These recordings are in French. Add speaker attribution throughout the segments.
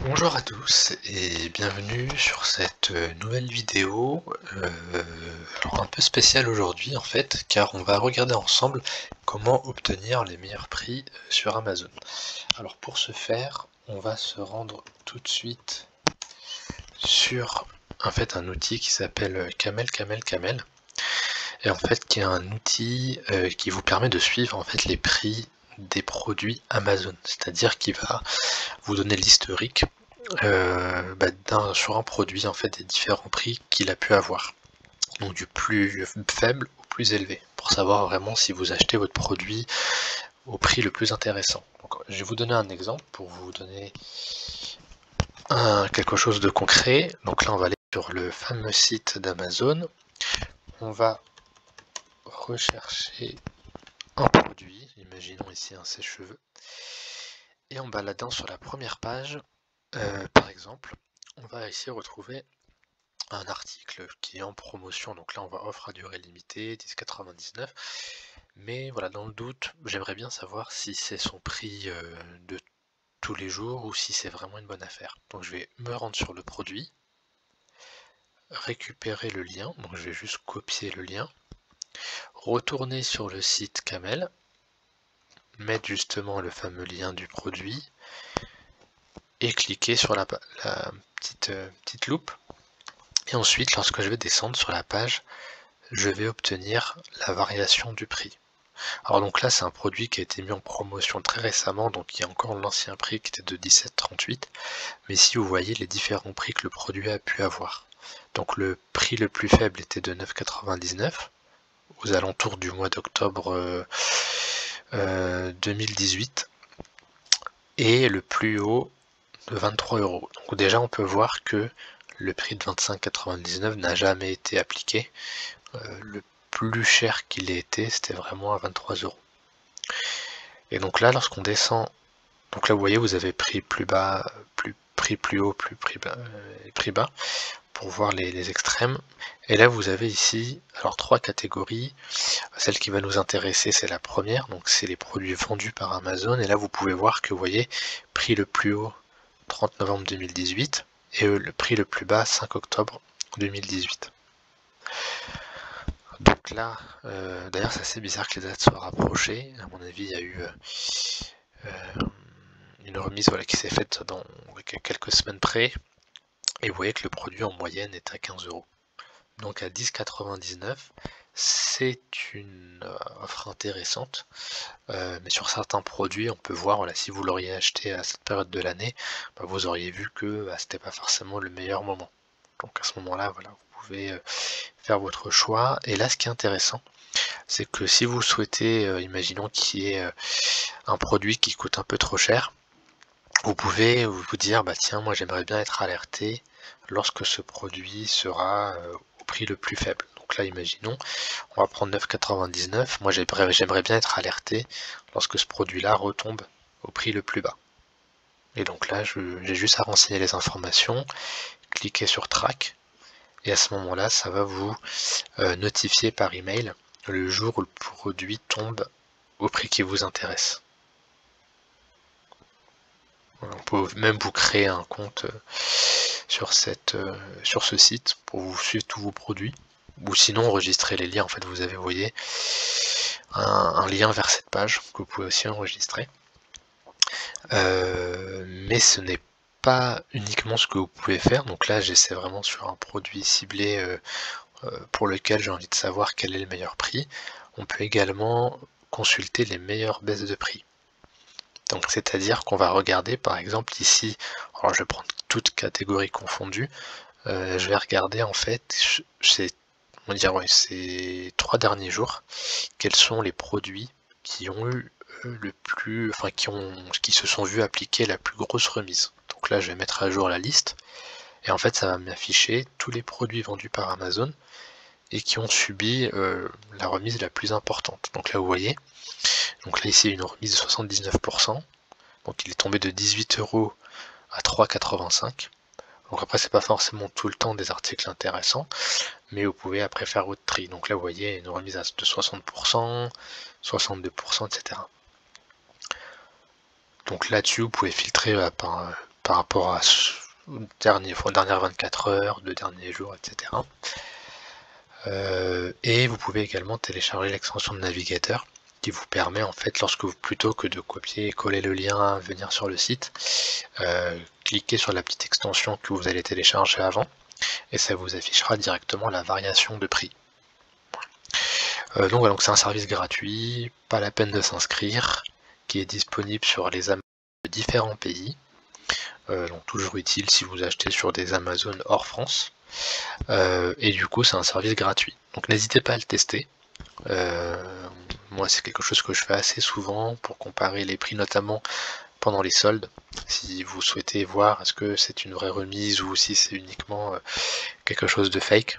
Speaker 1: Bonjour à tous et bienvenue sur cette nouvelle vidéo alors un peu spéciale aujourd'hui en fait, car on va regarder ensemble comment obtenir les meilleurs prix sur Amazon. Alors pour ce faire, on va se rendre tout de suite sur en fait un outil qui s'appelle Camel et en fait qui est un outil qui vous permet de suivre en fait les prix des produits Amazon, c'est-à-dire qu'il va vous donner l'historique sur un produit en fait des différents prix qu'il a pu avoir, donc du plus faible au plus élevé, pour savoir vraiment si vous achetez votre produit au prix le plus intéressant. Donc, je vais vous donner un exemple pour vous donner quelque chose de concret. Donc là on va aller sur le fameux site d'Amazon, on va rechercher un produit, imaginons ici un sèche-cheveux, et en baladant sur la première page, par exemple, on va ici retrouver un article qui est en promotion, donc là on va offre à durée limitée, 10,99, mais voilà, dans le doute, j'aimerais bien savoir si c'est son prix de tous les jours ou si c'est vraiment une bonne affaire. Donc je vais me rendre sur le produit, récupérer le lien, donc je vais juste copier le lien, retourner sur le site Camel, mettre justement le fameux lien du produit et cliquer sur la petite loupe. Et ensuite, lorsque je vais descendre sur la page, je vais obtenir la variation du prix. Alors donc là, c'est un produit qui a été mis en promotion très récemment, donc il y a encore l'ancien prix qui était de 17,38, mais ici vous voyez les différents prix que le produit a pu avoir. Donc le prix le plus faible était de 9,99 aux alentours du mois d'octobre 2018, et le plus haut de 23 €. Donc déjà on peut voir que le prix de 25,99 n'a jamais été appliqué. Le plus cher qu'il ait été, c'était vraiment à 23 €. Et donc là, lorsqu'on descend, donc là vous voyez, vous avez prix plus bas, prix plus haut, prix bas, pour voir les extrêmes. Et là vous avez ici, alors 3 catégories. Celle qui va nous intéresser, c'est la première, donc c'est les produits vendus par Amazon. Et là vous pouvez voir que vous voyez, prix le plus haut 30 novembre 2018 et le prix le plus bas 5 octobre 2018. Donc là, d'ailleurs c'est assez bizarre que les dates soient rapprochées. À mon avis, il y a eu une remise qui s'est faite dans quelques semaines près. Et vous voyez que le produit en moyenne est à 15 €. Donc à 10,99, c'est une offre intéressante. Mais sur certains produits, on peut voir, voilà, si vous l'auriez acheté à cette période de l'année, vous auriez vu que c'était pas forcément le meilleur moment. Donc à ce moment-là, voilà, vous pouvez faire votre choix. Et là, ce qui est intéressant, c'est que si vous souhaitez, imaginons qu'il y ait un produit qui coûte un peu trop cher, vous pouvez vous dire, tiens, moi j'aimerais bien être alerté lorsque ce produit sera au prix le plus faible. Donc là, imaginons, on va prendre 9,99. Moi j'aimerais bien être alerté lorsque ce produit-là retombe au prix le plus bas. Et donc là, j'ai juste à renseigner les informations, cliquer sur Track, et à ce moment-là, ça va vous notifier par email le jour où le produit tombe au prix qui vous intéresse. On peut même vous créer un compte sur ce site pour vous suivre tous vos produits, ou sinon enregistrer les liens. En fait, vous avez, vous voyez, un lien vers cette page que vous pouvez aussi enregistrer. Mais ce n'est pas uniquement ce que vous pouvez faire. Donc là, j'essaie vraiment sur un produit ciblé pour lequel j'ai envie de savoir quel est le meilleur prix. On peut également consulter les meilleures baisses de prix. Donc c'est-à-dire qu'on va regarder par exemple ici, alors je vais prendre toutes catégories confondues, je vais regarder en fait ces 3 derniers jours, quels sont les produits qui ont eu qui se sont vus appliquer la plus grosse remise. Donc là je vais mettre à jour la liste, et en fait ça va m'afficher tous les produits vendus par Amazon et qui ont subi la remise la plus importante. Donc là vous voyez, donc là ici une remise de 79%, donc il est tombé de 18 € à 3,85. Donc après c'est pas forcément tout le temps des articles intéressants, mais vous pouvez après faire votre tri. Donc là vous voyez une remise de 60%, 62%, etc. Donc là-dessus vous pouvez filtrer par par rapport à aux dernières 24 heures, 2 derniers jours, etc. Et vous pouvez également télécharger l'extension de navigateur qui vous permet en fait, plutôt que de copier et coller le lien, venir sur le site, cliquez sur la petite extension que vous allez télécharger avant et ça vous affichera directement la variation de prix. Donc voilà, c'est un service gratuit, pas la peine de s'inscrire, qui est disponible sur les Amazon de différents pays, donc toujours utile si vous achetez sur des Amazon hors France, et du coup c'est un service gratuit, donc n'hésitez pas à le tester. Moi c'est quelque chose que je fais assez souvent pour comparer les prix, notamment pendant les soldes, si vous souhaitez voir est-ce que c'est une vraie remise ou si c'est uniquement quelque chose de fake.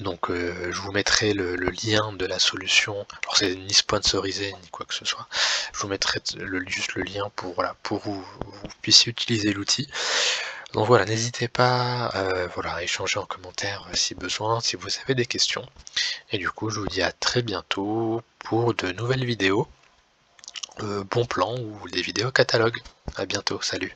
Speaker 1: Donc je vous mettrai le lien de la solution, alors c'est ni sponsorisé ni quoi que ce soit, je vous mettrai juste le lien pour, voilà, pour vous puissiez utiliser l'outil. Donc voilà, n'hésitez pas voilà, à échanger en commentaire si besoin, si vous avez des questions. Et du coup je vous dis à très bientôt pour de nouvelles vidéos, bons plans ou des vidéos catalogues. À bientôt, salut.